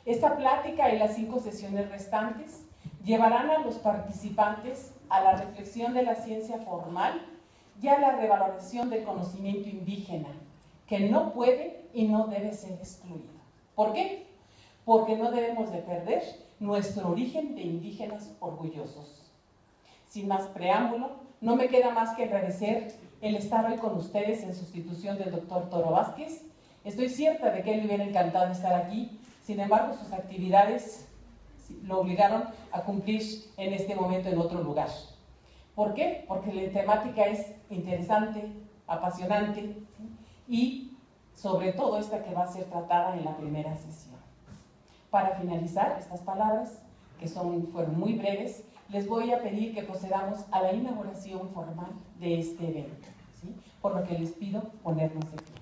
Esta plática y las 5 sesiones restantes llevarán a los participantes a la reflexión de la ciencia formal y a la revaloración del conocimiento indígena, que no puede y no debe ser excluido. ¿Por qué? Porque no debemos de perder nuestro origen de indígenas orgullosos. Sin más preámbulo, no me queda más que agradecer el estar hoy con ustedes en sustitución del doctor Toro Vázquez. Estoy cierta de que él le hubiera encantado estar aquí, sin embargo sus actividades lo obligaron a cumplir en este momento en otro lugar. ¿Por qué? Porque la temática es interesante, apasionante y sobre todo esta que va a ser tratada en la primera sesión. Para finalizar estas palabras, que fueron muy breves, les voy a pedir que procedamos a la inauguración formal de este evento, ¿sí? Por lo que les pido ponernos de pie.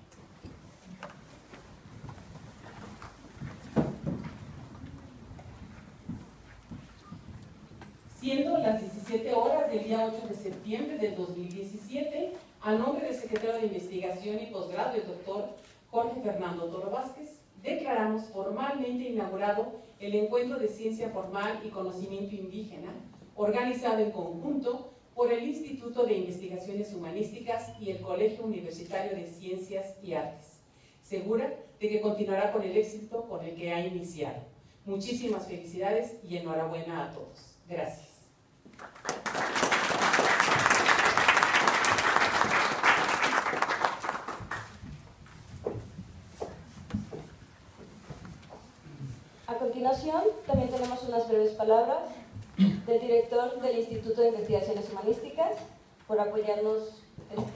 Siendo las 17 horas del día 8 de septiembre del 2017, a nombre del secretario de Investigación y Posgrado, el doctor Jorge Fernando Toro Vázquez, declaramos formalmente inaugurado el Encuentro de Ciencia Formal y Conocimiento Indígena, organizado en conjunto por el Instituto de Investigaciones Humanísticas y el Colegio Universitario de Ciencias y Artes, segura de que continuará con el éxito con el que ha iniciado. Muchísimas felicidades y enhorabuena a todos. Gracias. A continuación, también tenemos unas breves palabras del director del Instituto de Investigaciones Humanísticas por apoyarnos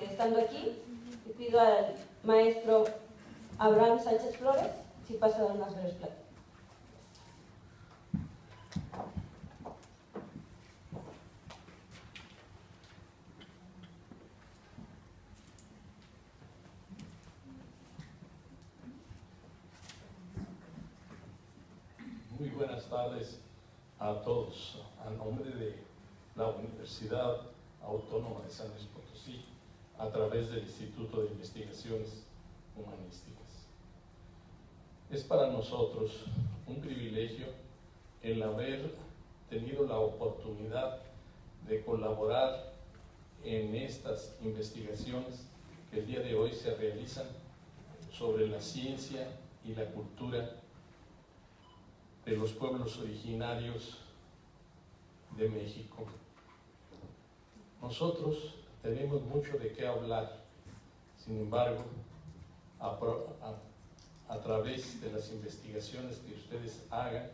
estando aquí. Le pido al maestro Abraham Sánchez Flores si pasa a dar unas breves pláticas. Muy buenas tardes a todos. A nombre de la Universidad Autónoma de San Luis Potosí, a través del Instituto de Investigaciones Humanísticas. Es para nosotros un privilegio el haber tenido la oportunidad de colaborar en estas investigaciones que el día de hoy se realizan sobre la ciencia y la cultura de los pueblos originarios de México. Nosotros tenemos mucho de qué hablar, sin embargo, a través de las investigaciones que ustedes hagan,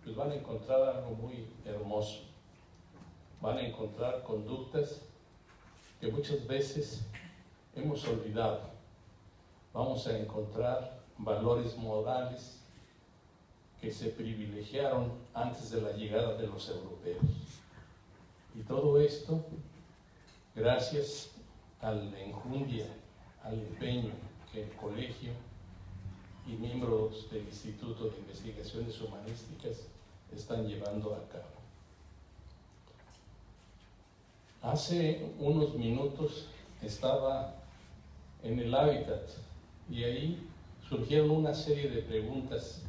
pues van a encontrar algo muy hermoso. Van a encontrar conductas que muchas veces hemos olvidado. Vamos a encontrar valores morales que se privilegiaron antes de la llegada de los europeos. Y todo esto gracias a la enjundia, al empeño que el colegio y miembros del Instituto de Investigaciones Humanísticas están llevando a cabo. Hace unos minutos estaba en el hábitat y ahí surgieron una serie de preguntas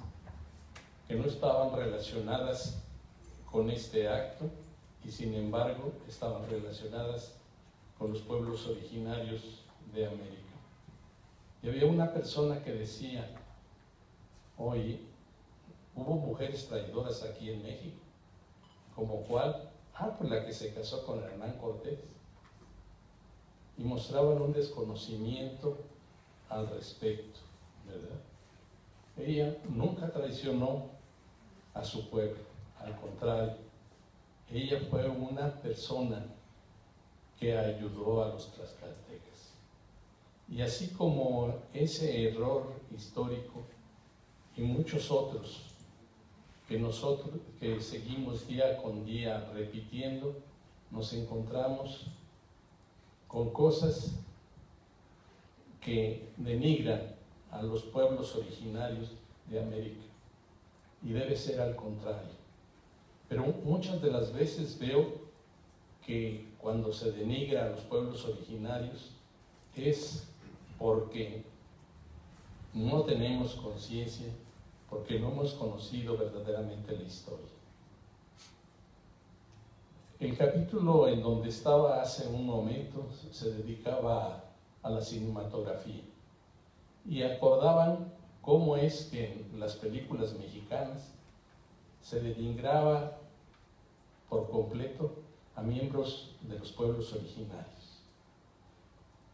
que no estaban relacionadas con este acto y sin embargo estaban relacionadas con los pueblos originarios de América. Y había una persona que decía: oye, hubo mujeres traidoras aquí en México, ¿como cuál? Pues la que se casó con Hernán Cortés. Y mostraban un desconocimiento al respecto, ¿verdad? Ella nunca traicionó a su pueblo, al contrario, ella fue una persona que ayudó a los tlaxcaltecas. Y así como ese error histórico y muchos otros que seguimos día con día repitiendo, nos encontramos con cosas que denigran a los pueblos originarios de América. Y debe ser al contrario. Pero muchas de las veces veo que cuando se denigra a los pueblos originarios es porque no tenemos conciencia porque no hemos conocido verdaderamente la historia. El capítulo en donde estaba hace un momento se dedicaba a la cinematografía y acordaban cómo es que en las películas mexicanas se denigraba por completo a miembros de los pueblos originarios.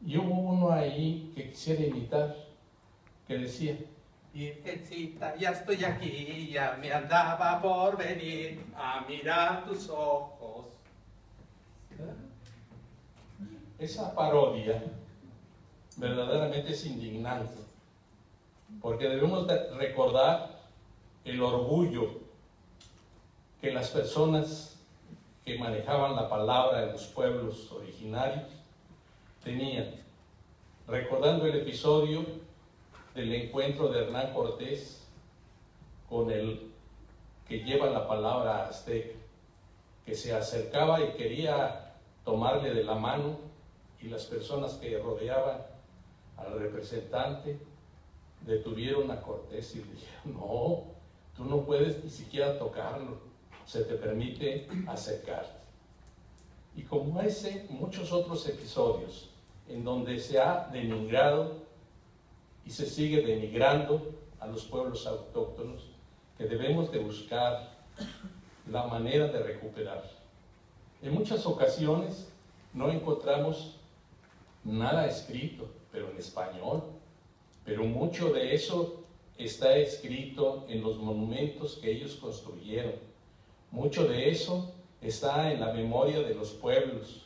Y hubo uno ahí que quisiera imitar, que decía: Virgencita, ya estoy aquí, ya me andaba por venir a mirar tus ojos. Esa parodia verdaderamente es indignante, porque debemos de recordar el orgullo que las personas que manejaban la palabra en los pueblos originarios tenían, recordando el episodio del encuentro de Hernán Cortés con el que lleva la palabra azteca, que se acercaba y quería tomarle de la mano, y las personas que rodeaban al representante detuvieron a Cortés y le dijeron: no, tú no puedes ni siquiera tocarlo, se te permite acercarte. Y como ese, muchos otros episodios en donde se ha denigrado y se sigue denigrando a los pueblos autóctonos, que debemos de buscar la manera de recuperar. En muchas ocasiones no encontramos nada escrito, pero en español, pero mucho de eso está escrito en los monumentos que ellos construyeron. Mucho de eso está en la memoria de los pueblos,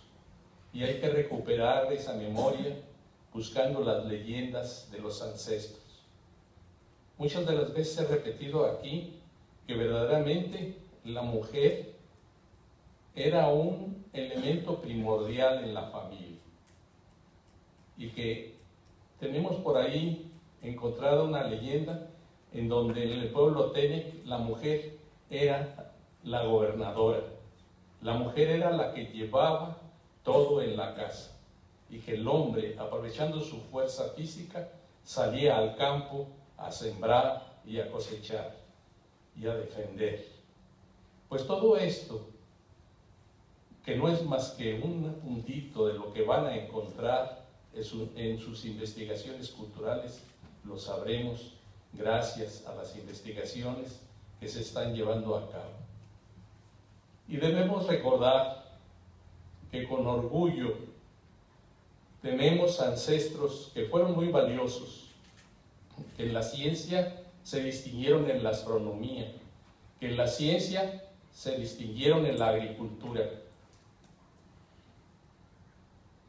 y hay que recuperar esa memoria buscando las leyendas de los ancestros. Muchas de las veces he repetido aquí que verdaderamente la mujer era un elemento primordial en la familia, y que tenemos por ahí encontrado una leyenda en donde en el pueblo Tenec la mujer era la gobernadora, la mujer era la que llevaba todo en la casa, y que el hombre, aprovechando su fuerza física, salía al campo a sembrar y a cosechar y a defender. Pues todo esto, que no es más que un puntito de lo que van a encontrar en sus investigaciones culturales, lo sabremos gracias a las investigaciones que se están llevando a cabo. Y debemos recordar que con orgullo tenemos ancestros que fueron muy valiosos, que en la ciencia se distinguieron en la astronomía, que en la ciencia se distinguieron en la agricultura.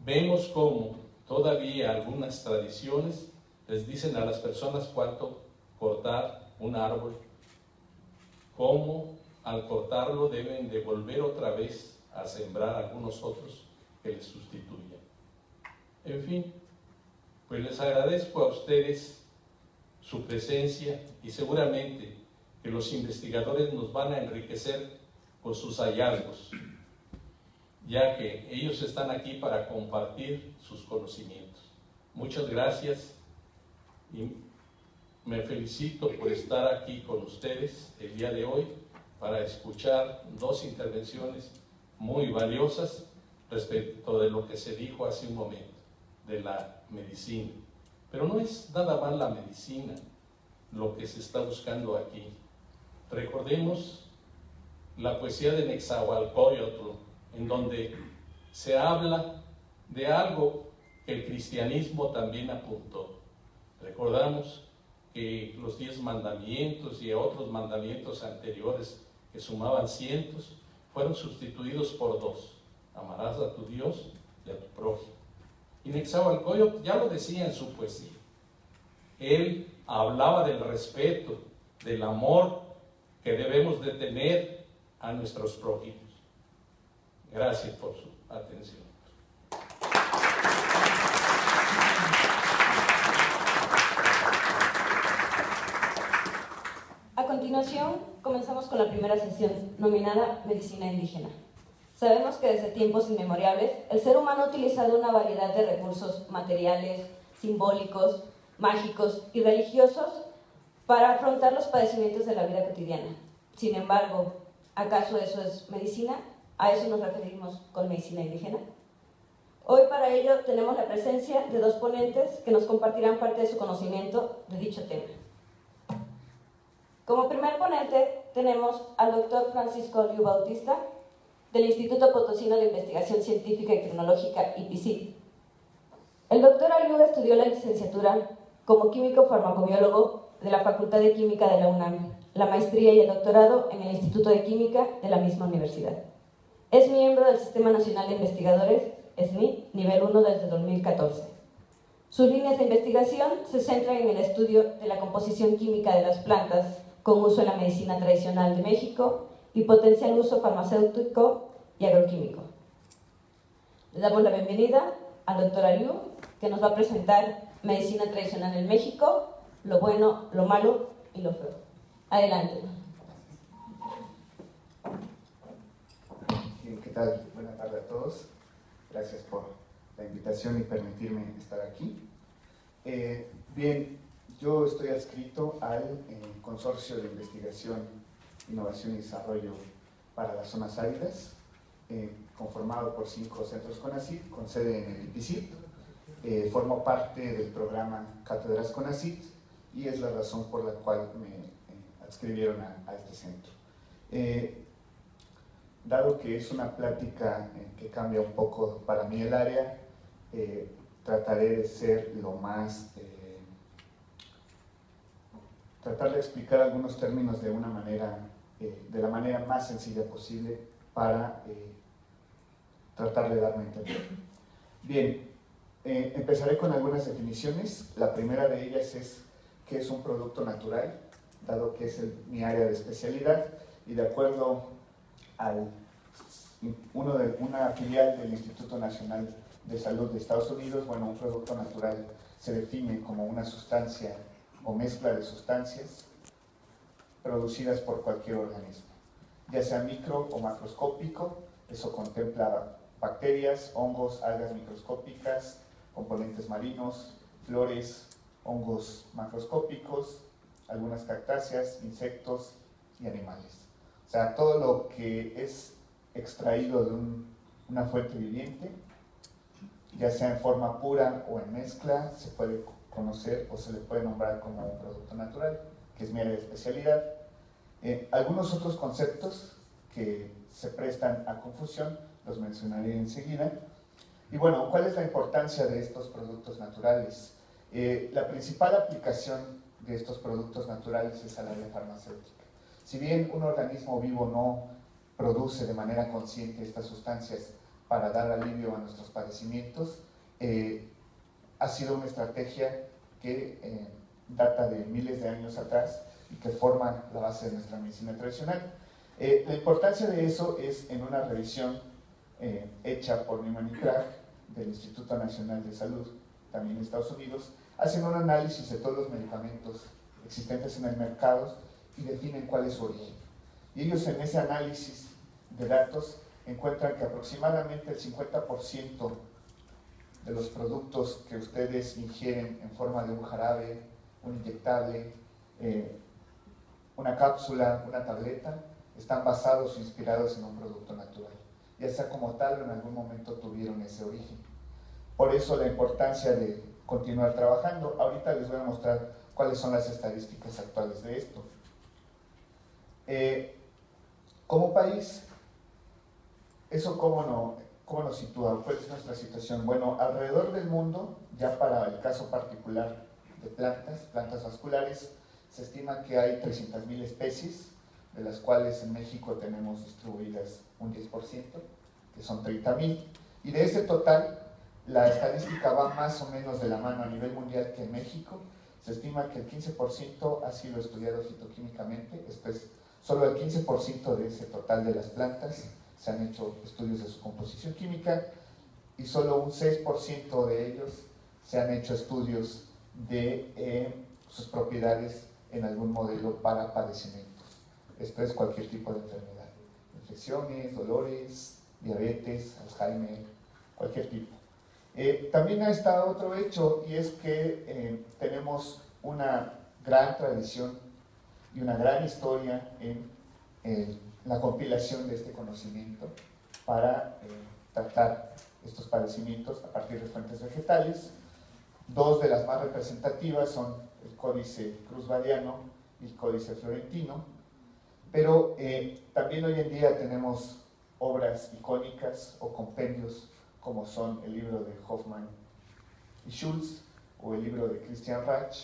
Vemos cómo todavía algunas tradiciones les dicen a las personas cuánto cortar un árbol, cómo al cortarlo deben de volver otra vez a sembrar algunos otros que les sustituyan. En fin, pues les agradezco a ustedes su presencia, y seguramente que los investigadores nos van a enriquecer con sus hallazgos, ya que ellos están aquí para compartir sus conocimientos. Muchas gracias y me felicito por estar aquí con ustedes el día de hoy para escuchar dos intervenciones muy valiosas respecto de lo que se dijo hace un momento, de la medicina. Pero no es nada más la medicina lo que se está buscando aquí. Recordemos la poesía de Nezahualcóyotl, en donde se habla de algo que el cristianismo también apuntó. Recordamos que los 10 mandamientos y otros mandamientos anteriores que sumaban cientos fueron sustituidos por 2: amarás a tu Dios y a tu prójimo. Y Nezahualcóyotl ya lo decía en su poesía. Él hablaba del respeto, del amor que debemos de tener a nuestros prójimos. Gracias por su atención. A continuación, comenzamos con la primera sesión, nominada Medicina Indígena. Sabemos que desde tiempos inmemoriales, el ser humano ha utilizado una variedad de recursos materiales, simbólicos, mágicos y religiosos para afrontar los padecimientos de la vida cotidiana. Sin embargo, ¿acaso eso es medicina? ¿A eso nos referimos con medicina indígena? Hoy para ello tenemos la presencia de dos ponentes que nos compartirán parte de su conocimiento de dicho tema. Como primer ponente tenemos al doctor Francisco Liu Bautista, del Instituto Potosino de Investigación Científica y Tecnológica, IPICIT. El doctor Liu estudió la licenciatura como químico farmacobiólogo de la Facultad de Química de la UNAM, la maestría y el doctorado en el Instituto de Química de la misma universidad. Es miembro del Sistema Nacional de Investigadores, SNI, nivel 1 desde 2014. Sus líneas de investigación se centran en el estudio de la composición química de las plantas con uso en la medicina tradicional de México y potencial uso farmacéutico y agroquímico. Le damos la bienvenida al doctor Liu, que nos va a presentar medicina tradicional en México, lo bueno, lo malo y lo feo. Adelante. ¿Qué tal? Buenas tardes a todos. Gracias por la invitación y permitirme estar aquí. Bien, yo estoy adscrito al Consorcio de Investigación, Innovación y Desarrollo para las Zonas Áridas, conformado por 5 centros CONACYT, con sede en el IPICIT. Formo parte del programa Cátedras CONACYT y es la razón por la cual me adscribieron a este centro. Dado que es una plática que cambia un poco para mí el área, trataré de ser lo más... tratar de explicar algunos términos de una manera, de la manera más sencilla posible para tratar de darme a entender. Bien, empezaré con algunas definiciones. La primera de ellas es qué es un producto natural, dado que es mi área de especialidad, y de acuerdo a una filial del Instituto Nacional de Salud de Estados Unidos, bueno, un producto natural se define como una sustancia o mezcla de sustancias producidas por cualquier organismo, ya sea micro o macroscópico. Eso contempla bacterias, hongos, algas microscópicas, componentes marinos, flores, hongos macroscópicos, algunas cactáceas, insectos y animales. O sea, todo lo que es extraído de una fuente viviente, ya sea en forma pura o en mezcla, se puede conocer o se le puede nombrar como un producto natural, que es mi área de especialidad. Algunos otros conceptos que se prestan a confusión los mencionaré enseguida. Y bueno, ¿cuál es la importancia de estos productos naturales? La principal aplicación de estos productos naturales es al área farmacéutica. Si bien un organismo vivo no produce de manera consciente estas sustancias para dar alivio a nuestros padecimientos, ha sido una estrategia que data de miles de años atrás y que forma la base de nuestra medicina tradicional. La importancia de eso es en una revisión hecha por Newman y Craig del Instituto Nacional de Salud, también en Estados Unidos, hacen un análisis de todos los medicamentos existentes en el mercado y definen cuál es su origen. Y ellos en ese análisis de datos encuentran que aproximadamente el 50% de los productos que ustedes ingieren en forma de un jarabe, un inyectable, una cápsula, una tableta, están basados o inspirados en un producto natural, ya sea como tal o en algún momento tuvieron ese origen. Por eso la importancia de continuar trabajando. Ahorita les voy a mostrar cuáles son las estadísticas actuales de esto. Como país, ¿eso cómo nos sitúa? ¿Cuál es nuestra situación? Bueno, alrededor del mundo, ya para el caso particular de plantas vasculares, se estima que hay 300.000 especies, de las cuales en México tenemos distribuidas un 10%, que son 30.000. Y de ese total, la estadística va más o menos de la mano a nivel mundial que en México. Se estima que el 15% ha sido estudiado fitoquímicamente, esto es, solo el 15% de ese total de las plantas se han hecho estudios de su composición química y solo un 6% de ellos se han hecho estudios de sus propiedades en algún modelo para padecimientos. Esto es cualquier tipo de enfermedad, infecciones, dolores, diabetes, Alzheimer, cualquier tipo. También está otro hecho, y es que tenemos una gran tradición y una gran historia en la compilación de este conocimiento para tratar estos padecimientos a partir de fuentes vegetales. Dos de las más representativas son el Códice Cruz-Badiano y el Códice Florentino, pero también hoy en día tenemos obras icónicas o compendios como son el libro de Hoffman y Schulz o el libro de Christian Rach,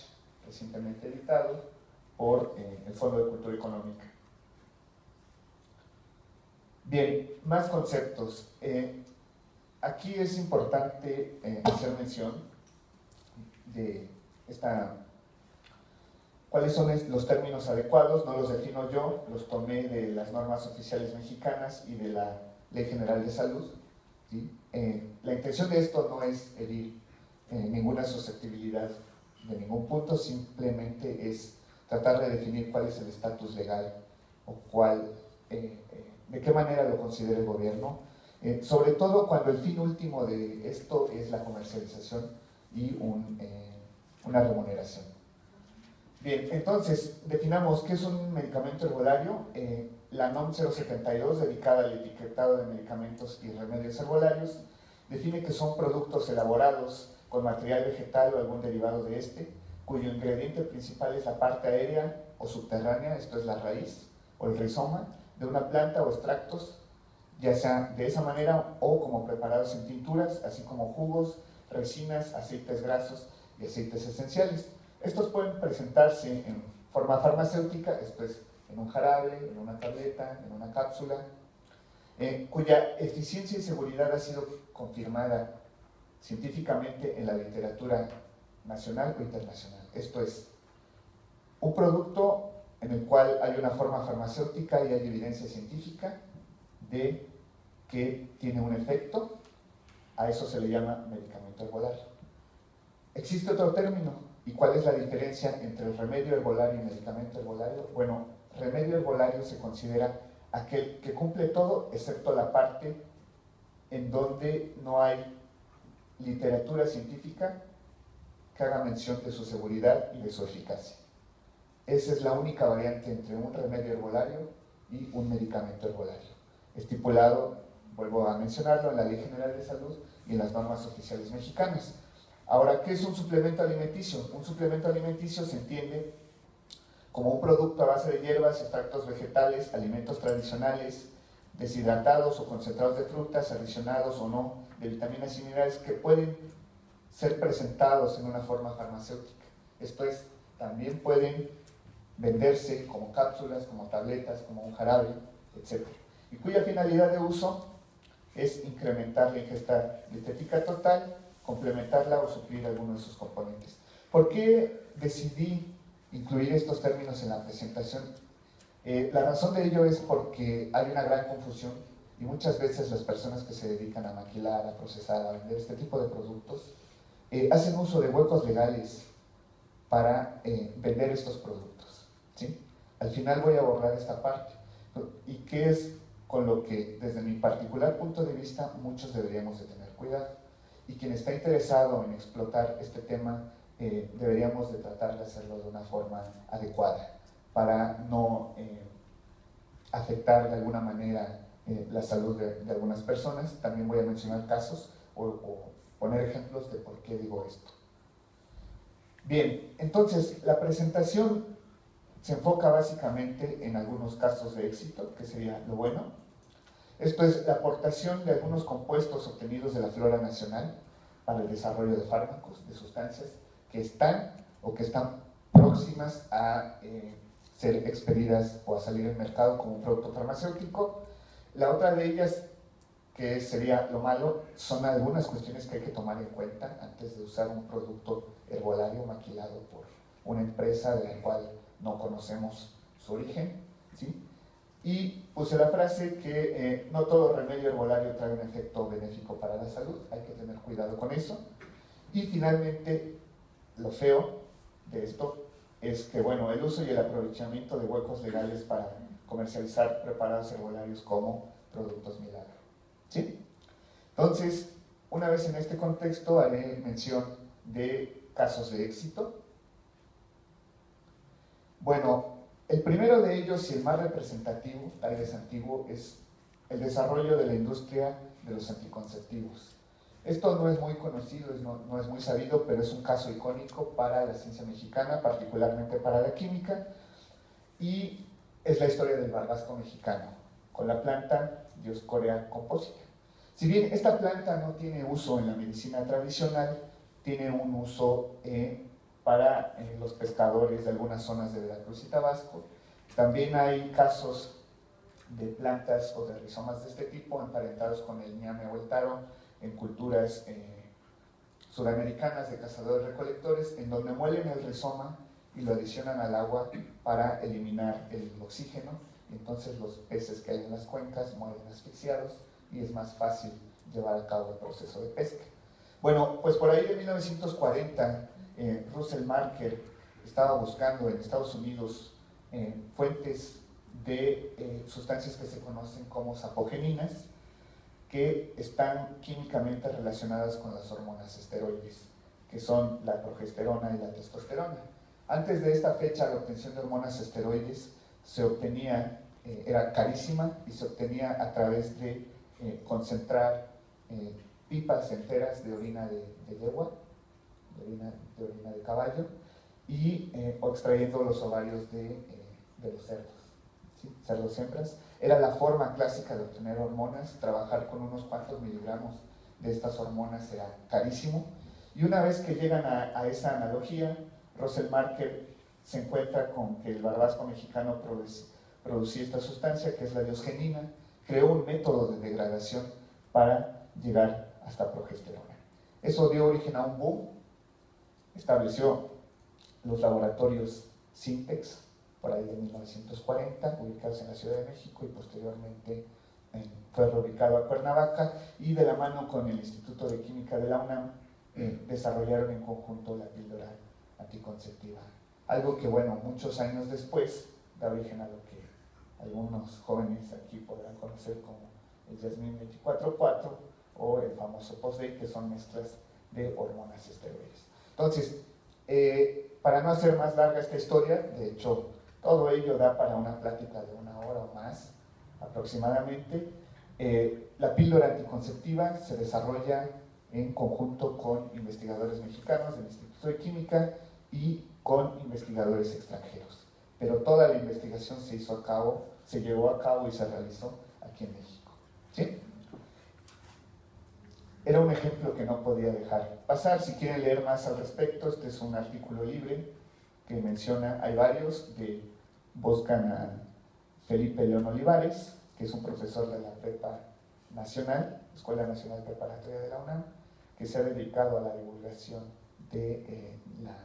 recientemente editado por el Fondo de Cultura Económica. Bien, más conceptos. Aquí es importante hacer mención de cuáles son los términos adecuados. No los defino yo, los tomé de las normas oficiales mexicanas y de la Ley General de Salud, ¿sí? La intención de esto no es herir ninguna susceptibilidad de ningún punto, simplemente es tratar de definir cuál es el estatus legal o de qué manera lo considera el gobierno, sobre todo cuando el fin último de esto es la comercialización y una remuneración. Bien, entonces, definamos qué es un medicamento herbolario. La NOM 072, dedicada al etiquetado de medicamentos y remedios herbolarios, define que son productos elaborados con material vegetal o algún derivado de este, cuyo ingrediente principal es la parte aérea o subterránea, esto es la raíz o el rizoma, de una planta o extractos, ya sea de esa manera o como preparados en tinturas, así como jugos, resinas, aceites grasos y aceites esenciales. Estos pueden presentarse en forma farmacéutica, esto es en un jarabe, en una tableta, en una cápsula, cuya eficiencia y seguridad ha sido confirmada científicamente en la literatura nacional o internacional. Esto es un producto en el cual hay una forma farmacéutica y hay evidencia científica de que tiene un efecto. A eso se le llama medicamento herbolario. Existe otro término. ¿Y cuál es la diferencia entre el remedio herbolario y medicamento herbolario? Bueno, remedio herbolario se considera aquel que cumple todo excepto la parte en donde no hay literatura científica que haga mención de su seguridad y de su eficacia. Esa es la única variante entre un remedio herbolario y un medicamento herbolario, estipulado, vuelvo a mencionarlo, en la Ley General de Salud y en las normas oficiales mexicanas. Ahora, ¿qué es un suplemento alimenticio? Un suplemento alimenticio se entiende como un producto a base de hierbas, extractos vegetales, alimentos tradicionales, deshidratados o concentrados de frutas, adicionados o no de vitaminas y minerales que pueden ser presentados en una forma farmacéutica. Esto es, también pueden venderse como cápsulas, como tabletas, como un jarabe, etc. Y cuya finalidad de uso es incrementar la ingesta dietética total, complementarla o suplir alguno de sus componentes. ¿Por qué decidí incluir estos términos en la presentación? La razón de ello es porque hay una gran confusión y muchas veces las personas que se dedican a maquilar, a procesar, a vender este tipo de productos hacen uso de huecos legales para vender estos productos, ¿sí? Al final voy a abordar esta parte y qué es con lo que desde mi particular punto de vista muchos deberíamos de tener cuidado, y quien está interesado en explotar este tema deberíamos de tratar de hacerlo de una forma adecuada para no afectar de alguna manera la salud de algunas personas. También voy a mencionar casos o poner ejemplos de por qué digo esto. Bien, entonces la presentación se enfoca básicamente en algunos casos de éxito, que sería lo bueno. Esto es la aportación de algunos compuestos obtenidos de la flora nacional para el desarrollo de fármacos, de sustancias que están o que están próximas a ser expedidas o a salir al mercado como un producto farmacéutico. La otra de ellas, que sería lo malo, son algunas cuestiones que hay que tomar en cuenta antes de usar un producto herbolario maquilado por una empresa de la cual no conocemos su origen, ¿sí? Y puse la frase que no todo remedio herbolario trae un efecto benéfico para la salud, hay que tener cuidado con eso. Y finalmente, lo feo de esto es que, bueno, el uso y el aprovechamiento de huecos legales para comercializar preparados herbolarios como productos milagro, ¿sí? Entonces, una vez en este contexto, haré mención de casos de éxito Bueno, el primero de ellos y el más representativo, tal vez antiguo, es el desarrollo de la industria de los anticonceptivos. Esto no es muy conocido, no es muy sabido, pero es un caso icónico para la ciencia mexicana, particularmente para la química, y es la historia del barbasco mexicano, con la planta Dioscorea composita. Si bien esta planta no tiene uso en la medicina tradicional, tiene un uso para los pescadores de algunas zonas de Veracruz y Tabasco. También hay casos de plantas o de rizomas de este tipo emparentados con el ñame o el taro en culturas sudamericanas de cazadores-recolectores, en donde muelen el rizoma y lo adicionan al agua para eliminar el oxígeno, y entonces los peces que hay en las cuencas mueren asfixiados y es más fácil llevar a cabo el proceso de pesca. Bueno, pues por ahí de 1940, Russell Marker estaba buscando en Estados Unidos fuentes de sustancias que se conocen como sapogeninas, que están químicamente relacionadas con las hormonas esteroides, que son la progesterona y la testosterona. Antes de esta fecha, la obtención de hormonas esteroides se obtenía, era carísima y se obtenía a través de concentrar pipas enteras de orina de yegua, de orina de caballo, y o extrayendo los ovarios de los cerdos, ¿sí? Cerdos hembras. Era la forma clásica de obtener hormonas. Trabajar con unos cuantos miligramos de estas hormonas era carísimo, y una vez que llegan a esa analogía, Russell Marker se encuentra con que el barbasco mexicano producía esta sustancia, que es la diosgenina, creó un método de degradación para llegar hasta progesterona. Eso dio origen a un boom, estableció los laboratorios Sintex, por ahí de 1940, ubicados en la Ciudad de México, y posteriormente fue reubicado a Cuernavaca, y de la mano con el Instituto de Química de la UNAM desarrollaron en conjunto la píldora anticonceptiva. Algo que, bueno, muchos años después da origen a lo que algunos jóvenes aquí podrán conocer como el Jasmine 24/4 o el famoso Post-Date, que son mezclas de hormonas esteroides. Entonces, para no hacer más larga esta historia, de hecho, todo ello da para una plática de 1 hora o más aproximadamente. La píldora anticonceptiva se desarrolla en conjunto con investigadores mexicanos del Instituto de Química y con investigadores extranjeros. Pero toda la investigación se llevó a cabo y se realizó aquí en México. ¿Sí? Era un ejemplo que no podía dejar pasar. Si quieren leer más al respecto, este es un artículo libre que menciona, hay varios, buscan a Felipe León Olivares, que es un profesor de la Prepa Nacional, Escuela Nacional Preparatoria de la UNAM, que se ha dedicado a la divulgación de la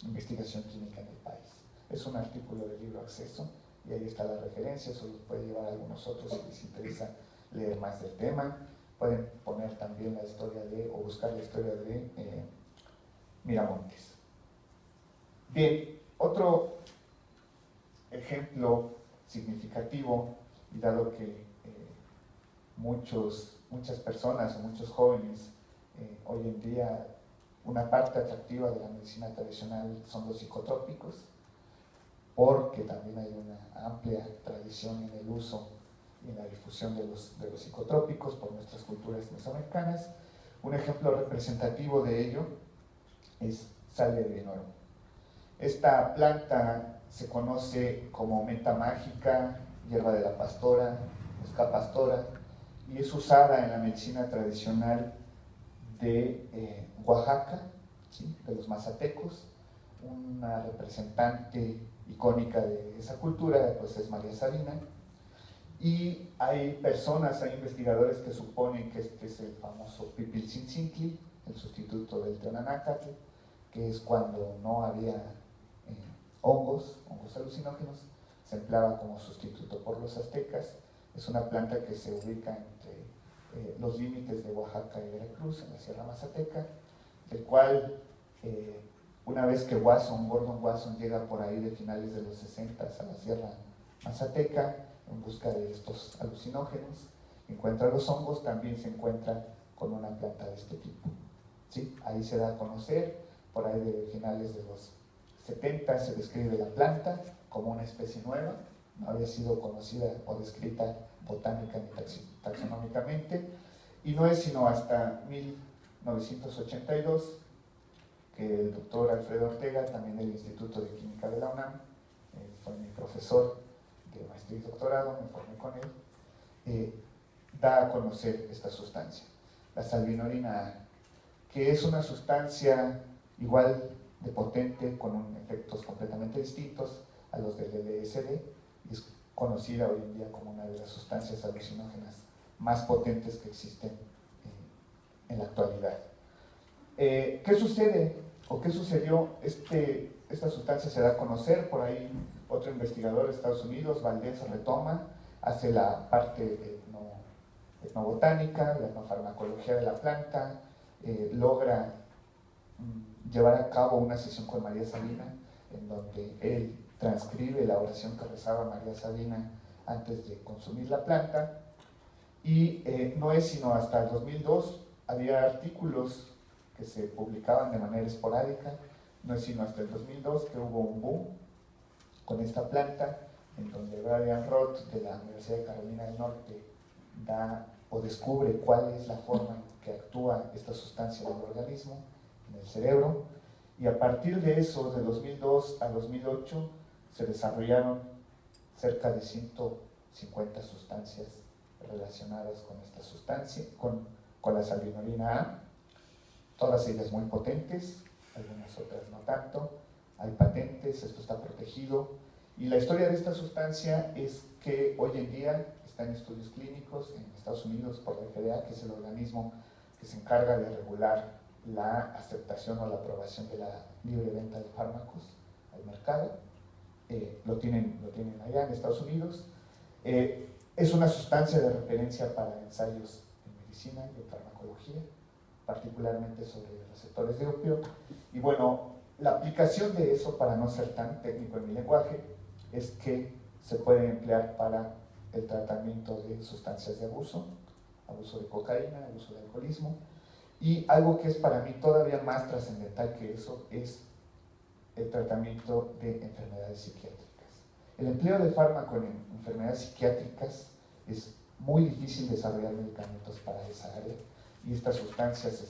investigación química en el país. Es un artículo de libre acceso y ahí está la referencia. Eso los puede llevar a algunos otros si les interesa leer más del tema. Pueden poner también la historia o buscar la historia de Miramontes. Bien, otro ejemplo significativo, y dado que muchas personas o muchos jóvenes hoy en día, una parte atractiva de la medicina tradicional son los psicotrópicos, porque también hay una amplia tradición en el uso y en la difusión de los psicotrópicos por nuestras culturas mesoamericanas. Un ejemplo representativo de ello es salvia divinorum. Esta planta se conoce como menta mágica, hierba de la pastora, mosca pastora, y es usada en la medicina tradicional de Oaxaca, ¿sí? De los mazatecos. Una representante icónica de esa cultura pues es María Sabina, y hay investigadores que suponen que este es el famoso Pipiltzintzintli, el sustituto del Teonanácatl, que es cuando no había hongos alucinógenos, se empleaba como sustituto por los aztecas. Es una planta que se ubica entre los límites de Oaxaca y Veracruz, en la Sierra Mazateca, del cual una vez que Gordon Wasson llega por ahí de finales de los 60 a la Sierra Mazateca en busca de estos alucinógenos, encuentra los hongos, también se encuentra con una planta de este tipo. ¿Sí? Ahí se da a conocer, por ahí de finales de los 70 se describe la planta como una especie nueva, no había sido conocida o descrita botánica ni taxonómicamente, y no es sino hasta 1982 que el doctor Alfredo Ortega, también del Instituto de Química de la UNAM, fue mi profesor de maestría y doctorado, me formé con él, da a conocer esta sustancia, la salvinorina A, que es una sustancia igual de potente, con efectos completamente distintos a los del LSD, y es conocida hoy en día como una de las sustancias alucinógenas más potentes que existen en la actualidad. ¿Qué sucede o qué sucedió? Esta sustancia se da a conocer, por ahí otro investigador de Estados Unidos, Valdés, retoma, hace la parte etnobotánica, la etnofarmacología de la planta, logra llevar a cabo una sesión con María Sabina, en donde él transcribe la oración que rezaba María Sabina antes de consumir la planta, y no es sino hasta el 2002, había artículos que se publicaban de manera esporádica, no es sino hasta el 2002 que hubo un boom con esta planta, en donde Brian Roth de la Universidad de Carolina del Norte da o descubre cuál es la forma en que actúa esta sustancia del organismo, en el cerebro, y a partir de eso, de 2002 a 2008, se desarrollaron cerca de 150 sustancias relacionadas con esta sustancia, con la salvinorina A, todas ellas muy potentes, algunas otras no tanto, hay patentes, esto está protegido, y la historia de esta sustancia es que hoy en día está en estudios clínicos en Estados Unidos por la FDA, que es el organismo que se encarga de regular la aceptación o la aprobación de la libre venta de fármacos al mercado. Lo tienen allá en Estados Unidos. Es una sustancia de referencia para ensayos en medicina y en farmacología, particularmente sobre receptores de opio. Y bueno, la aplicación de eso, para no ser tan técnico en mi lenguaje, es que se puede emplear para el tratamiento de sustancias de abuso de cocaína, abuso de alcoholismo, y algo que es para mí todavía más trascendental que eso es el tratamiento de enfermedades psiquiátricas. El empleo de fármaco en enfermedades psiquiátricas es muy difícil desarrollar medicamentos para esa área, y estas sustancias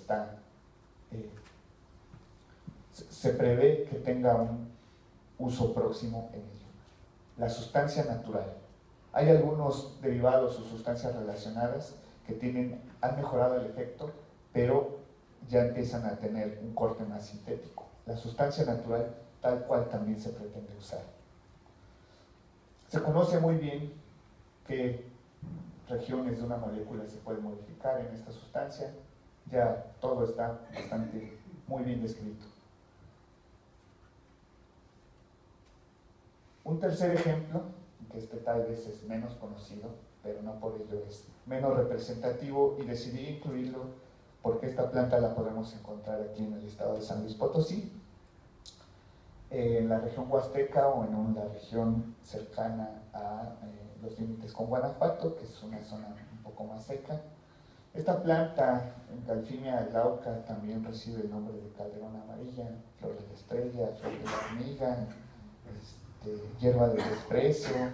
se prevé que tenga un uso próximo en ello. La sustancia natural. Hay algunos derivados o sustancias relacionadas que han mejorado el efecto, pero ya empiezan a tener un corte más sintético. La sustancia natural, tal cual, también se pretende usar. Se conoce muy bien qué regiones de una molécula se pueden modificar en esta sustancia. Ya todo está muy bien descrito. Un tercer ejemplo, que tal vez es menos conocido, pero no por ello es menos representativo, y decidí incluirlo porque esta planta la podemos encontrar aquí en el estado de San Luis Potosí, en la región huasteca o en la región cercana a los límites con Guanajuato, que es una zona un poco más seca. Esta planta, Galfinia glauca, también recibe el nombre de calderón amarilla, flor de la estrella, flor de la hormiga, hierba de desprecio,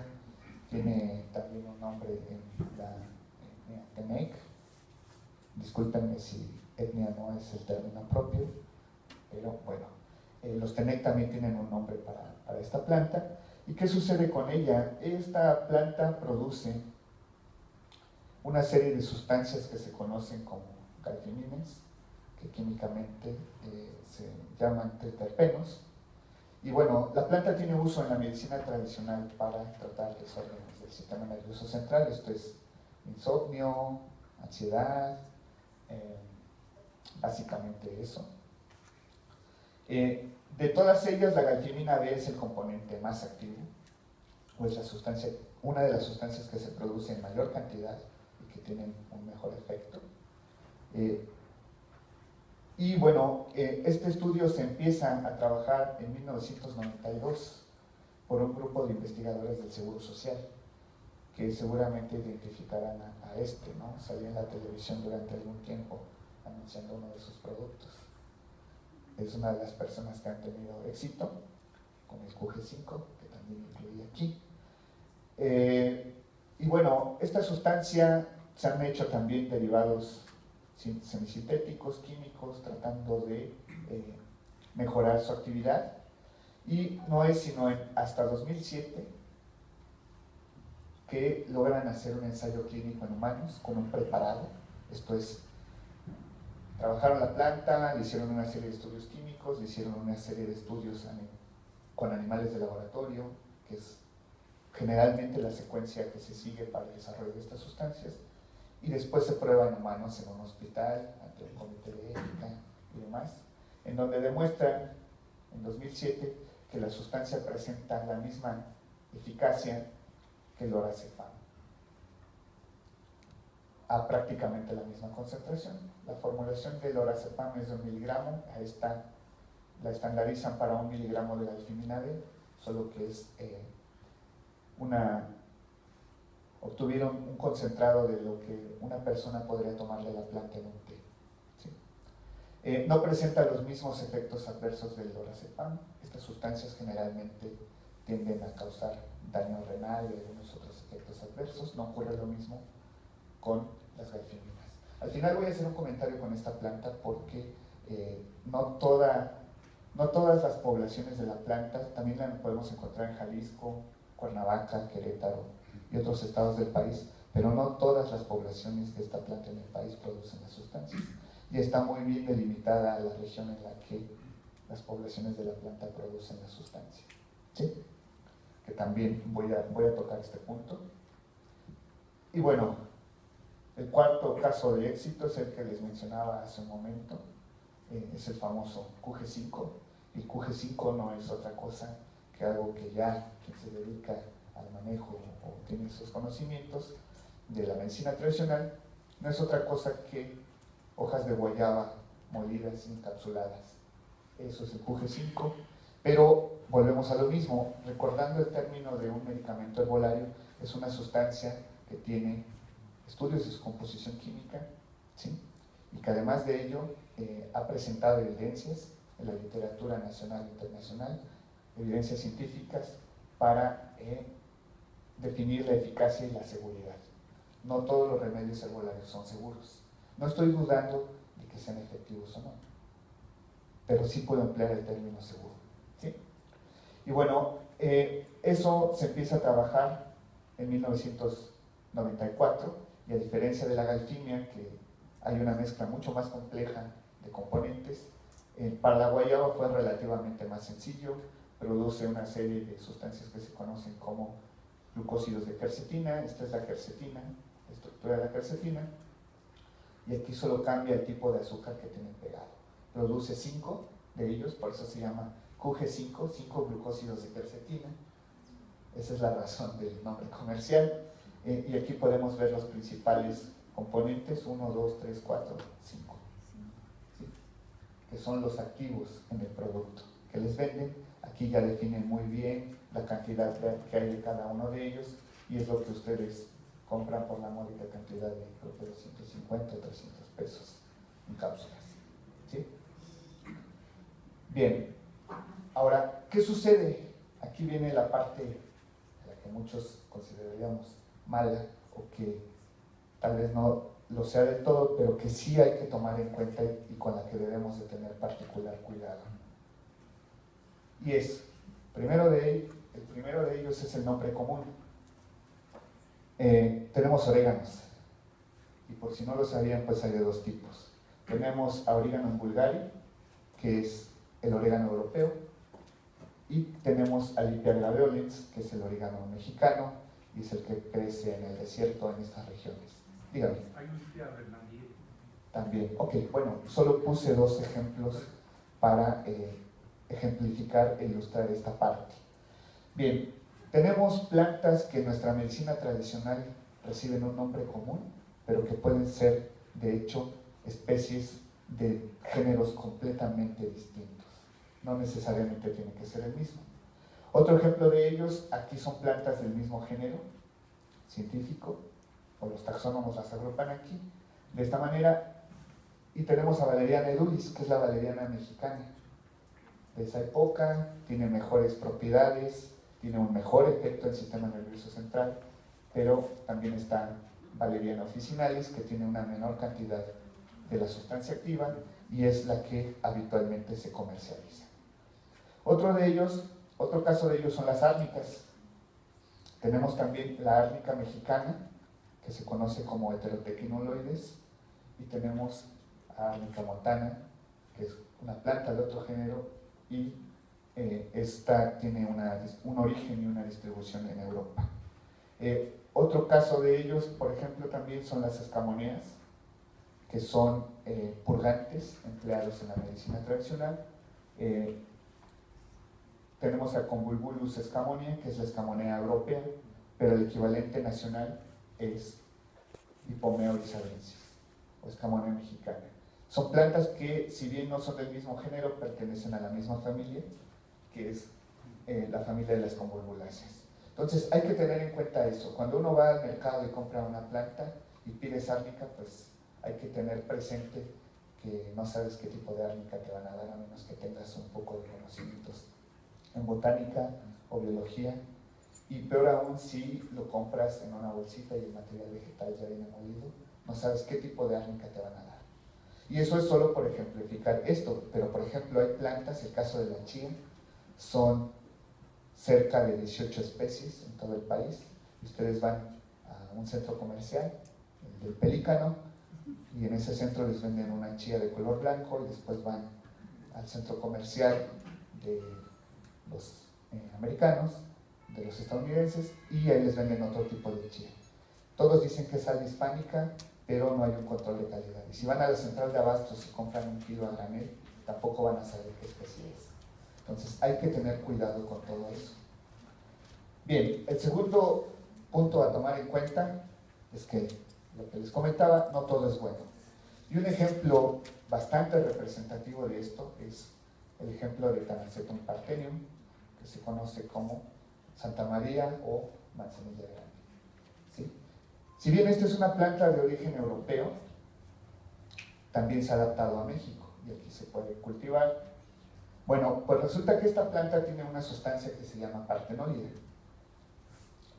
tiene también un nombre en la etnia Tenec. Discúlpenme si etnia no es el término propio, pero bueno, los Tenec también tienen un nombre para esta planta. ¿Y qué sucede con ella? Esta planta produce una serie de sustancias que se conocen como galfinines, que químicamente se llaman triterpenos. Y bueno, la planta tiene uso en la medicina tradicional para tratar desórdenes del sistema nervioso central, esto es insomnio, ansiedad, básicamente eso. De todas ellas, la galfimina B es el componente más activo, o es una de las sustancias que se produce en mayor cantidad y que tienen un mejor efecto. Y bueno, este estudio se empieza a trabajar en 1992 por un grupo de investigadores del Seguro Social, que seguramente identificarán a ¿no? Salió en la televisión durante algún tiempo anunciando uno de sus productos. Es una de las personas que han tenido éxito. con el QG5, que también incluí aquí. Y bueno, esta sustancia se han hecho también derivados semisintéticos, químicos, tratando de mejorar su actividad. Y no es sino hasta 2007 que logran hacer un ensayo clínico en humanos con un preparado. Esto es, trabajaron la planta, le hicieron una serie de estudios químicos, le hicieron una serie de estudios con animales de laboratorio, que es generalmente la secuencia que se sigue para el desarrollo de estas sustancias, y después se prueba en humanos en un hospital, ante un comité de ética y demás, en donde demuestran en 2007 que la sustancia presenta la misma eficacia que el lorazepam, a prácticamente la misma concentración. La formulación del lorazepam es de 1 miligramo, a esta la estandarizan para 1 miligramo de galfimina D, solo que es obtuvieron un concentrado de lo que una persona podría tomarle la planta en un té. ¿Sí? No presenta los mismos efectos adversos del lorazepam. Estas sustancias generalmente tienden a causar daño renal y algunos otros efectos adversos. No ocurre lo mismo con las galfiminas. Al final voy a hacer un comentario con esta planta porque no todas las poblaciones de la planta, también la podemos encontrar en Jalisco, Cuernavaca, Querétaro y otros estados del país, pero no todas las poblaciones de esta planta en el país producen las sustancias. Y está muy bien delimitada la región en la que las poblaciones de la planta producen la sustancia. ¿Sí? Que también voy a tocar este punto. Y bueno, el cuarto caso de éxito es el que les mencionaba hace un momento, es el famoso QG5. El QG5 no es otra cosa que algo que ya quien se dedica al manejo o tiene esos conocimientos de la medicina tradicional, no es otra cosa que hojas de guayaba molidas y encapsuladas. Eso es el QG5, pero volvemos a lo mismo, recordando el término de un medicamento herbolario, es una sustancia que tiene estudios de su composición química, ¿sí? Y que además de ello ha presentado evidencias en la literatura nacional e internacional, evidencias científicas para definir la eficacia y la seguridad. No todos los remedios herbolarios son seguros. No estoy dudando de que sean efectivos o no, pero sí puedo emplear el término seguro. ¿Sí? Y bueno, eso se empieza a trabajar en 1994, y a diferencia de la galfimia, que hay una mezcla mucho más compleja de componentes, para la guayaba fue relativamente más sencillo. Produce una serie de sustancias que se conocen como glucósidos de quercetina. Esta es la quercetina, la estructura de la quercetina, y aquí solo cambia el tipo de azúcar que tiene pegado. Produce 5 de ellos, por eso se llama QG5, 5 glucósidos de quercetina. Esa es la razón del nombre comercial. Y aquí podemos ver los principales componentes, 1, 2, 3, 4, 5, ¿sí? Que son los activos en el producto que les venden. Aquí ya definen muy bien la cantidad que hay de cada uno de ellos, y es lo que ustedes compran por la módica cantidad de, creo que 250 o 300 pesos en cápsulas. ¿Sí? Bien, ahora, ¿qué sucede? Aquí viene la parte a la que muchos consideraríamos mala, o que tal vez no lo sea del todo, pero que sí hay que tomar en cuenta y con la que debemos de tener particular cuidado. Y es, el primero de ellos es el nombre común. Tenemos oréganos, y por si no lo sabían, pues hay de dos tipos. Tenemos a Origanum vulgari, que es el orégano europeo, y tenemos a Lipia graveolens, que es el orégano mexicano, y es el que crece en el desierto en estas regiones. Dígame. Hay un Lipia renalii. También, ok, bueno, solo puse dos ejemplos para ejemplificar e ilustrar esta parte. Bien, tenemos plantas que en nuestra medicina tradicional reciben un nombre común, pero que pueden ser, de hecho, especies de géneros completamente distintos. No necesariamente tiene que ser el mismo. Otro ejemplo de ellos, aquí son plantas del mismo género científico, o los taxónomos las agrupan aquí, de esta manera, y tenemos a Valeriana edulis, que es la valeriana mexicana. de esa época, tiene mejores propiedades, tiene un mejor efecto en el sistema nervioso central, pero también está valeriana officinalis, que tiene una menor cantidad de la sustancia activa y es la que habitualmente se comercializa. Otro caso de ellos son las árnicas. Tenemos también la árnica mexicana, que se conoce como heterotequinoloides, y tenemos árnica montana, que es una planta de otro género, y esta tiene un origen y una distribución en Europa. Otro caso de ellos, por ejemplo, también son las escamoneas, que son purgantes empleados en la medicina tradicional. Tenemos a Convolvulus escamonea, que es la escamonea europea, pero el equivalente nacional es Hipomea oryzalensis, o escamonea mexicana. Son plantas que, si bien no son del mismo género, pertenecen a la misma familia, que es la familia de las convolvulaceas. Entonces hay que tener en cuenta eso. Cuando uno va al mercado y compra una planta y pides árnica, pues hay que tener presente que no sabes qué tipo de árnica te van a dar, a menos que tengas un poco de conocimientos en botánica o biología, y peor aún si lo compras en una bolsita y el material vegetal ya viene molido, no sabes qué tipo de árnica te van a dar. Y eso es solo por ejemplificar esto, pero por ejemplo hay plantas, el caso de la chía, son cerca de 18 especies en todo el país. Ustedes van a un centro comercial, el del Pelícano, y en ese centro les venden una chía de color blanco, y después van al centro comercial de los americanos, de los estadounidenses, y ahí les venden otro tipo de chía. Todos dicen que es sal hispánica, pero no hay un control de calidad. Y si van a la central de abastos y compran un kilo a granel, tampoco van a saber qué especie es. Entonces hay que tener cuidado con todo eso. Bien, el segundo punto a tomar en cuenta es que lo que les comentaba, no todo es bueno. Y un ejemplo bastante representativo de esto es el ejemplo de Tanacetum parthenium, que se conoce como Santa María o manzanilla grande. ¿Sí? Si bien esta es una planta de origen europeo, también se ha adaptado a México y aquí se puede cultivar. Bueno, pues resulta que esta planta tiene una sustancia que se llama partenólida.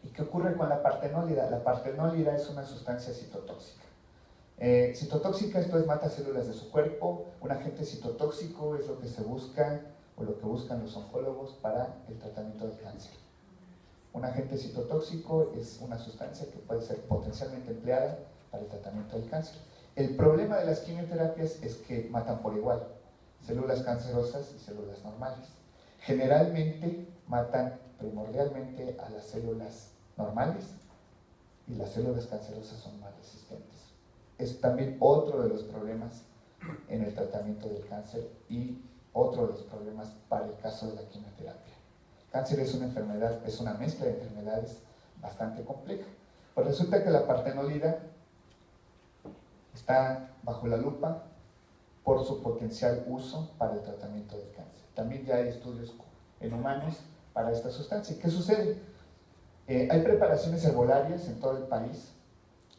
¿Y qué ocurre con la partenólida? La partenólida es una sustancia citotóxica. Citotóxica, esto es, mata células de su cuerpo. Un agente citotóxico es lo que se busca o lo que buscan los oncólogos para el tratamiento del cáncer. Un agente citotóxico es una sustancia que puede ser potencialmente empleada para el tratamiento del cáncer. El problema de las quimioterapias es que matan por igual células cancerosas y células normales. Generalmente matan primordialmente a las células normales y las células cancerosas son más resistentes. Es también otro de los problemas en el tratamiento del cáncer y otro de los problemas para el caso de la quimioterapia. El cáncer es una enfermedad, es una mezcla de enfermedades bastante compleja. Pues resulta que la partenólida está bajo la lupa por su potencial uso para el tratamiento del cáncer. También ya hay estudios en humanos para esta sustancia. ¿Qué sucede? Hay preparaciones herbolarias en todo el país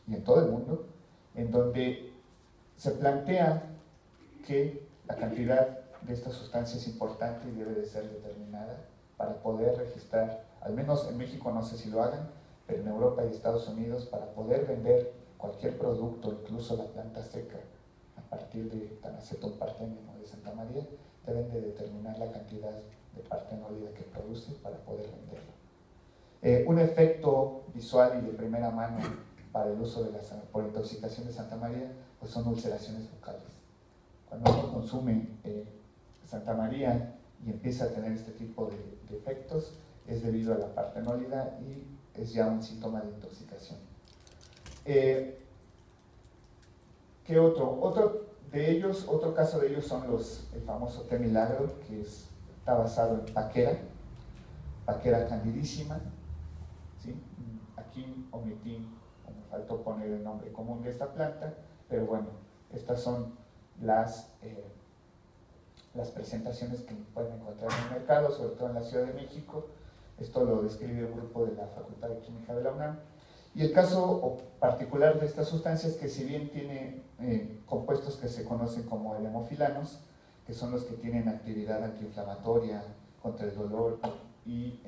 y en todo el mundo en donde se plantea que la cantidad de esta sustancia es importante y debe de ser determinada para poder registrar, al menos en México no sé si lo hagan, pero en Europa y Estados Unidos, para poder vender cualquier producto, incluso la planta seca, a partir de Tanacetum parthenium o de Santa María, deben de determinar la cantidad de partenólida que produce para poder venderlo. Un efecto visual y de primera mano para el uso por intoxicación de Santa María, pues son ulceraciones bucales. Cuando uno consume Santa María y empieza a tener este tipo de efectos, es debido a la partenólida y es ya un síntoma de intoxicación. ¿Qué otro? Otro caso de ellos son el famoso té milagro, que está basado en paquera candidísima. ¿Sí? Aquí omití, o me faltó poner el nombre común de esta planta, pero bueno, estas son las presentaciones que pueden encontrar en el mercado, sobre todo en la Ciudad de México. Esto lo describe un grupo de la Facultad de Química de la UNAM. Y el caso particular de esta sustancia es que si bien tiene compuestos que se conocen como elemofilanos, que son los que tienen actividad antiinflamatoria, contra el dolor y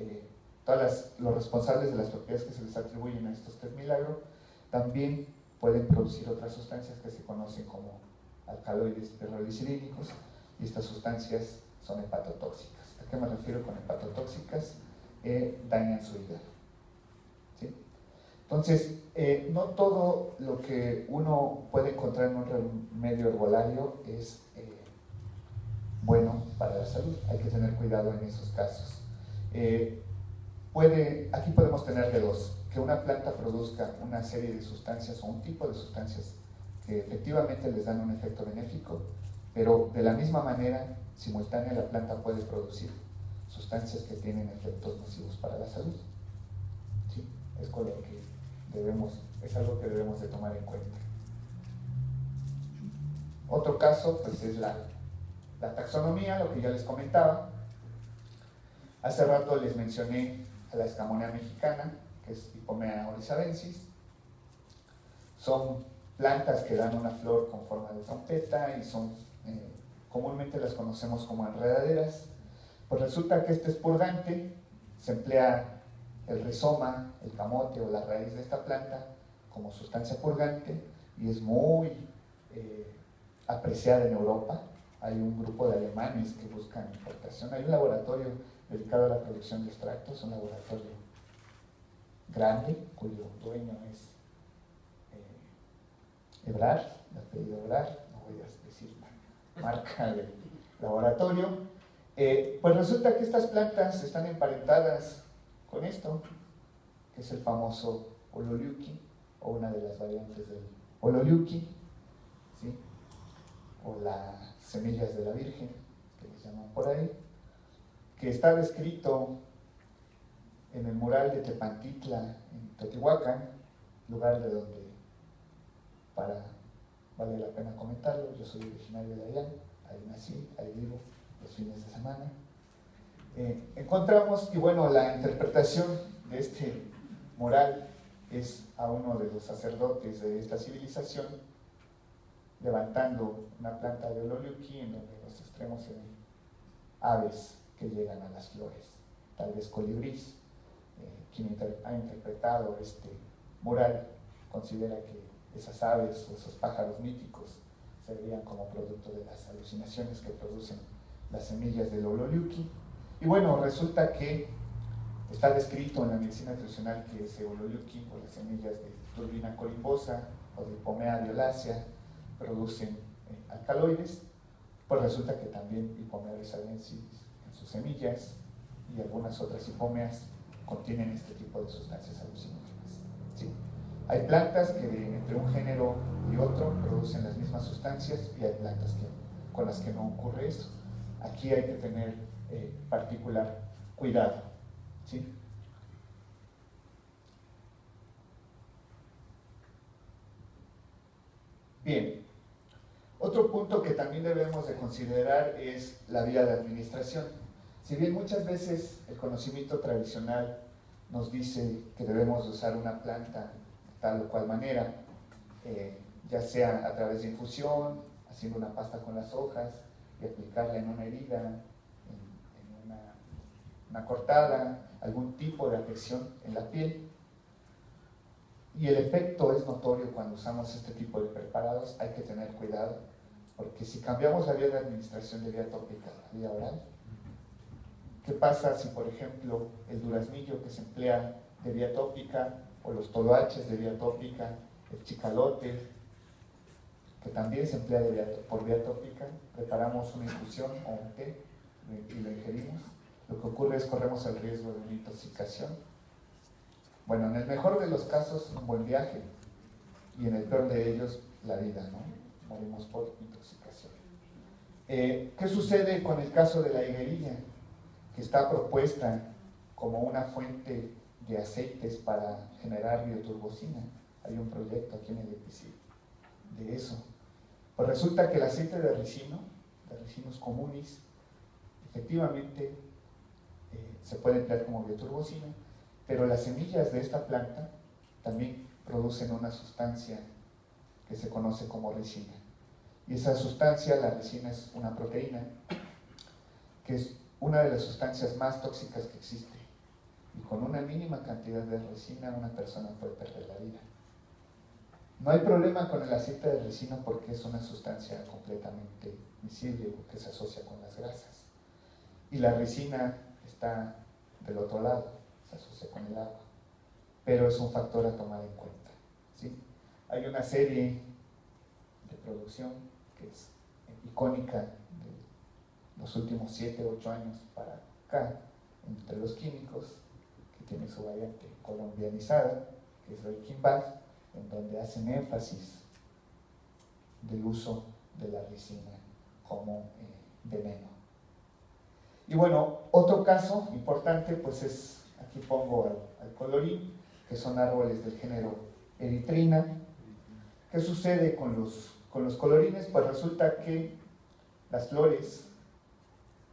los responsables de las propiedades que se les atribuyen a estos 3 milagros, también pueden producir otras sustancias que se conocen como alcaloides perrolisilínicos, y estas sustancias son hepatotóxicas. ¿A qué me refiero con hepatotóxicas? Dañan su hígado. ¿Sí? Entonces, no todo lo que uno puede encontrar en un remedio herbolario es bueno para la salud. Hay que tener cuidado en esos casos. Aquí podemos tener de dos: que una planta produzca una serie de sustancias o un tipo de sustancias que efectivamente les dan un efecto benéfico, pero de la misma manera simultánea la planta puede producir sustancias que tienen efectos nocivos para la salud. ¿Sí? Es algo que debemos de tomar en cuenta. Otro caso pues es la taxonomía, lo que ya les comentaba. Hace rato les mencioné a la escamonea mexicana, que es Hipomea oryzabensis. Son plantas que dan una flor con forma de trompeta y son, comúnmente las conocemos como enredaderas. Pues resulta que este es purgante, se emplea el rizoma, el camote o la raíz de esta planta como sustancia purgante y es muy apreciada en Europa. Hay un grupo de alemanes que buscan importación. Hay un laboratorio dedicado a la producción de extractos, un laboratorio grande, cuyo dueño es Ebrard, el apellido Ebrard, no voy a decir la marca del laboratorio. Pues resulta que estas plantas están emparentadas con esto, que es el famoso Ololiuqui, o una de las variantes del Ololiuqui, ¿sí? O las semillas de la Virgen, que les llaman por ahí, que está descrito en el mural de Tepantitla, en Teotihuacán, lugar de donde, vale la pena comentarlo, yo soy originario de allá, ahí nací, ahí vivo los fines de semana. Encontramos, y bueno, la interpretación de este mural es a uno de los sacerdotes de esta civilización levantando una planta de Ololiuqui en donde los extremos se ven aves que llegan a las flores, tal vez colibrís. Quien ha interpretado este mural considera que esas aves o esos pájaros míticos se veían como producto de las alucinaciones que producen las semillas del Ololiuqui. Y bueno, resulta que está descrito en la medicina tradicional que ese Ololiuqui o las semillas de Turbina corimbosa o de Hipomea violácea producen alcaloides. Pues resulta que también Hipomea oryzabensis en sus semillas y algunas otras hipomeas contienen este tipo de sustancias alucinógenas. ¿Sí? Hay plantas que entre un género y otro producen las mismas sustancias y hay plantas con las que no ocurre eso. Aquí hay que tener particular cuidado. ¿Sí? Bien, otro punto que también debemos de considerar es la vía de administración. Si bien muchas veces el conocimiento tradicional nos dice que debemos usar una planta de tal o cual manera, ya sea a través de infusión, haciendo una pasta con las hojas y aplicarla en una herida, en una cortada, algún tipo de afección en la piel. Y el efecto es notorio cuando usamos este tipo de preparados. Hay que tener cuidado, porque si cambiamos la vía de administración de vía tópica a vía oral, ¿qué pasa si, por ejemplo, el duraznillo que se emplea de vía tópica, o los toloaches de vía tópica, el chicalote, que también se emplea por vía tópica, preparamos una infusión o un té y lo ingerimos? Lo que ocurre es que corremos el riesgo de una intoxicación. Bueno, en el mejor de los casos, un buen viaje, y en el peor de ellos, la vida, ¿no? Morimos por intoxicación. ¿Qué sucede con el caso de la higuerilla, que está propuesta como una fuente de aceites para generar bioturbocina? Hay un proyecto aquí en el EPICI de eso. Pues resulta que el aceite de Ricinus communis, efectivamente se puede emplear como bioturbocina, pero las semillas de esta planta también producen una sustancia que se conoce como ricina. Y esa sustancia, la resina, es una proteína, que es una de las sustancias más tóxicas que existe. Y con una mínima cantidad de resina una persona puede perder la vida. No hay problema con el aceite de resina porque es una sustancia completamente miscible porque se asocia con las grasas. Y la resina está del otro lado, se asocia con el agua. Pero es un factor a tomar en cuenta, ¿sí? Hay una serie de producción que es icónica de los últimos 7 u 8 años para acá, entre los químicos, que tiene su variante colombianizada, que es Breaking Bad, en donde hacen énfasis del uso de la resina como veneno. Y bueno, otro caso importante pues es, aquí pongo al colorín, que son árboles del género Erythrina. ¿Qué sucede con los colorines? Pues resulta que las flores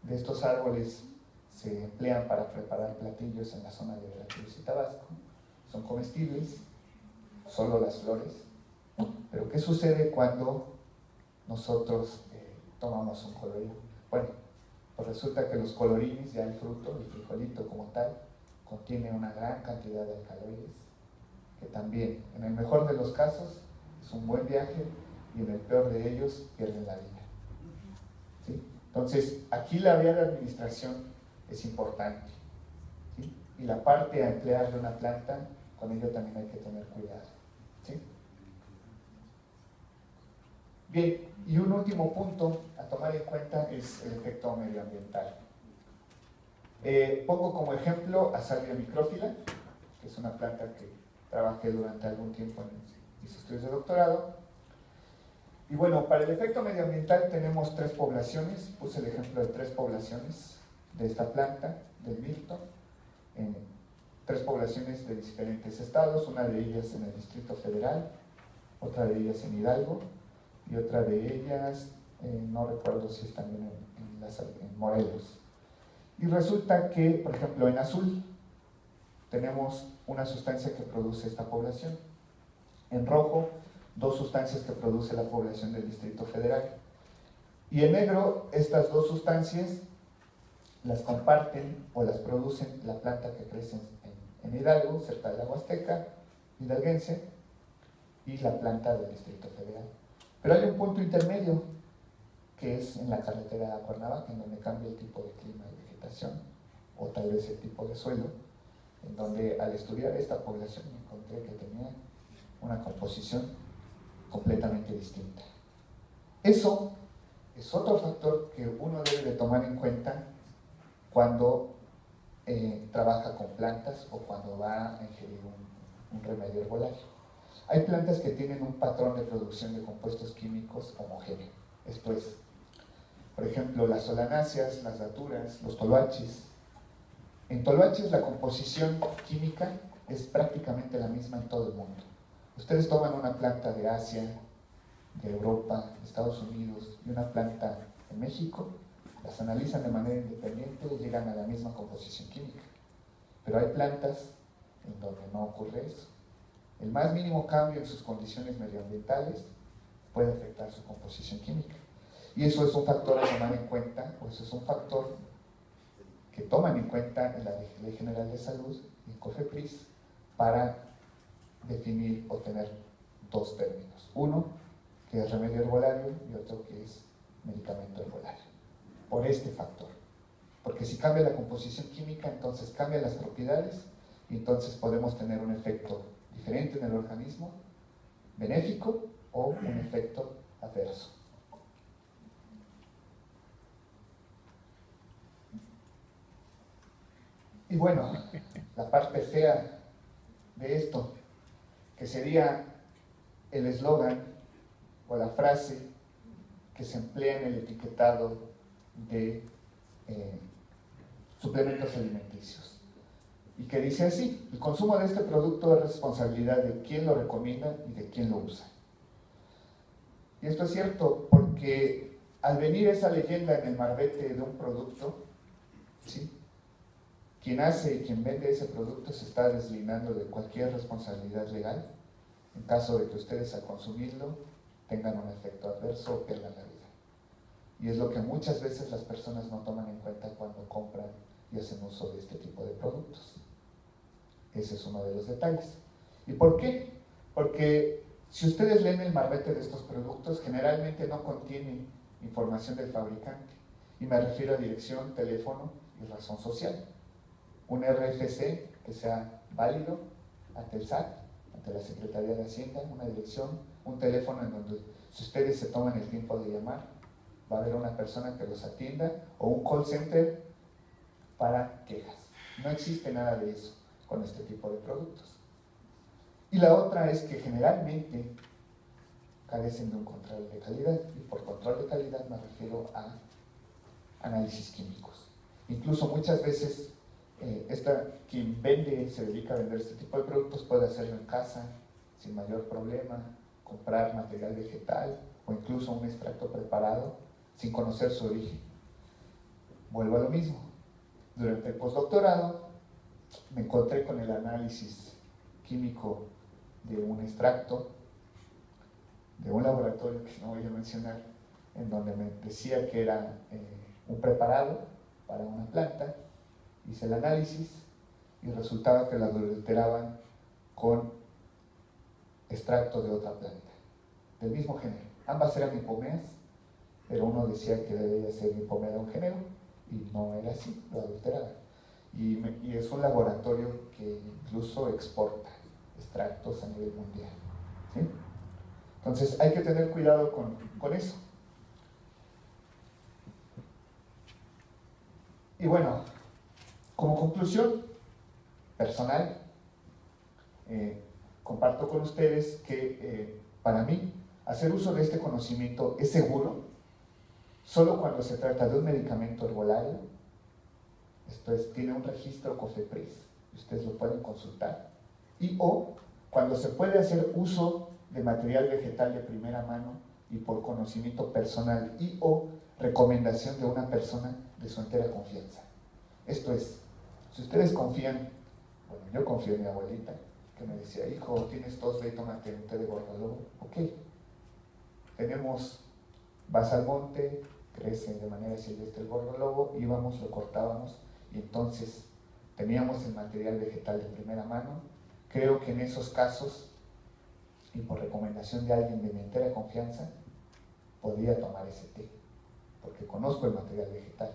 de estos árboles se emplean para preparar platillos en la zona de Veracruz y Tabasco. Son comestibles, solo las flores. Pero ¿qué sucede cuando nosotros tomamos un colorín? Bueno, pues resulta que los colorines, ya el fruto, el frijolito como tal, contiene una gran cantidad de alcaloides, que también, en el mejor de los casos, es un buen viaje, y en el peor de ellos, pierden la vida. ¿Sí? Entonces, aquí la vía de administración es importante, ¿sí? Y la parte a emplear de una planta, con ello también hay que tener cuidado, ¿sí? Bien, y un último punto a tomar en cuenta es el efecto medioambiental. Pongo como ejemplo a Salvia micrófila, que es una planta que trabajé durante algún tiempo en mis estudios de doctorado. Y bueno, para el efecto medioambiental tenemos 3 poblaciones. Puse el ejemplo de 3 poblaciones de esta planta, del mirto, en 3 poblaciones de diferentes estados, una de ellas en el Distrito Federal, otra de ellas en Hidalgo, y otra de ellas, no recuerdo si es también en Morelos. Y resulta que, por ejemplo, en azul tenemos una sustancia que produce esta población. En rojo, 2 sustancias que produce la población del Distrito Federal. Y en negro, estas 2 sustancias las comparten o las producen la planta que crece en Hidalgo, cerca de la Huasteca hidalguense, y la planta del Distrito Federal. Pero hay un punto intermedio, que es en la carretera a Cuernavaca, en donde cambia el tipo de clima y vegetación, o tal vez el tipo de suelo, en donde al estudiar esta población me encontré que tenía una composición completamente distinta. Eso es otro factor que uno debe de tomar en cuenta cuando trabaja con plantas o cuando va a ingerir un remedio herbolario. Hay plantas que tienen un patrón de producción de compuestos químicos homogéneo. Esto es, por ejemplo, las solanáceas, las daturas, los toloachis. En toloachis la composición química es prácticamente la misma en todo el mundo. Ustedes toman una planta de Asia, de Europa, de Estados Unidos y una planta en México, las analizan de manera independiente y llegan a la misma composición química. Pero hay plantas en donde no ocurre eso. El más mínimo cambio en sus condiciones medioambientales puede afectar su composición química. Y eso es un factor a tomar en cuenta, o eso es un factor que toman en cuenta en la Ley General de Salud y en COFEPRIS para definir o tener 2 términos. Uno, que es remedio herbolario, y otro que es medicamento herbolario. Por este factor. Porque si cambia la composición química, entonces cambian las propiedades y entonces podemos tener un efecto diferente en el organismo, benéfico o un efecto adverso. Y bueno, la parte fea de esto, que sería el eslogan o la frase que se emplea en el etiquetado de suplementos alimenticios. Y que dice así: el consumo de este producto es responsabilidad de quien lo recomienda y de quien lo usa. Y esto es cierto porque al venir esa leyenda en el marbete de un producto, ¿sí?, quien hace y quien vende ese producto se está deslindando de cualquier responsabilidad legal en caso de que ustedes al consumirlo tengan un efecto adverso o pierdan la vida. Y es lo que muchas veces las personas no toman en cuenta cuando compran y hacen uso de este tipo de productos. Ese es uno de los detalles. ¿Y por qué? Porque si ustedes leen el marbete de estos productos, generalmente no contiene información del fabricante. Y me refiero a dirección, teléfono y razón social. Un RFC que sea válido ante el SAT, ante la Secretaría de Hacienda, una dirección, un teléfono en donde si ustedes se toman el tiempo de llamar, va a haber una persona que los atienda o un call center para quejas. No existe nada de eso con este tipo de productos. Y la otra es que generalmente carecen de un control de calidad, y por control de calidad me refiero a análisis químicos. Incluso muchas veces quien vende, se dedica a vender este tipo de productos, puede hacerlo en casa sin mayor problema, comprar material vegetal o incluso un extracto preparado sin conocer su origen. Vuelvo a lo mismo. Durante el postdoctorado me encontré con el análisis químico de un extracto de un laboratorio que no voy a mencionar, en donde me decía que era un preparado para una planta. Hice el análisis y resultaba que la adulteraban con extracto de otra planta, del mismo género. Ambas eran hipomeas, pero uno decía que debía ser hipomea de un género y no era así, lo adulteraban. Y es un laboratorio que incluso exporta extractos a nivel mundial, ¿sí? Entonces hay que tener cuidado con eso. Y bueno, como conclusión personal, comparto con ustedes que para mí hacer uso de este conocimiento es seguro solo cuando se trata de un medicamento herbolario. Esto es, tiene un registro COFEPRIS, ustedes lo pueden consultar, y o cuando se puede hacer uso de material vegetal de primera mano y por conocimiento personal y o recomendación de una persona de su entera confianza. Esto es, si ustedes confían, bueno, yo confío en mi abuelita, que me decía, hijo, tienes tos, ve y tómate un té de gordolobo. Ok, vas al monte, crece de manera silvestre el gordolobo, íbamos, lo cortábamos, y entonces teníamos el material vegetal de primera mano. Creo que en esos casos, y por recomendación de alguien de mi entera confianza, podría tomar ese té, porque conozco el material vegetal.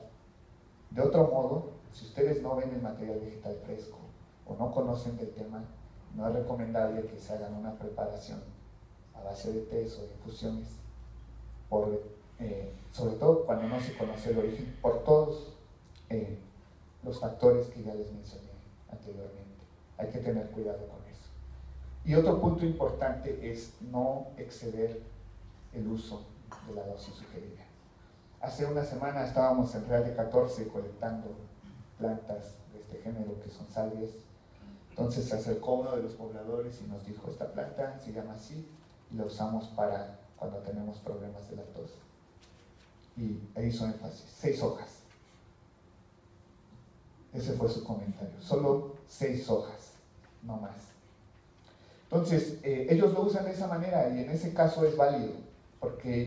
De otro modo, si ustedes no ven el material vegetal fresco o no conocen del tema, no es recomendable que se hagan una preparación a base de tés o de infusiones, sobre todo cuando no se conoce el origen, por todos los factores que ya les mencioné anteriormente. Hay que tener cuidado con eso. Y otro punto importante es no exceder el uso de la dosis sugerida. Hace una semana estábamos en Real de 14 colectando plantas de este género que son salvias. Entonces se acercó uno de los pobladores y nos dijo, esta planta se llama así y la usamos para cuando tenemos problemas de la tos. Y hizo énfasis, 6 hojas. Ese fue su comentario, solo 6 hojas, no más. Entonces, ellos lo usan de esa manera y en ese caso es válido, porque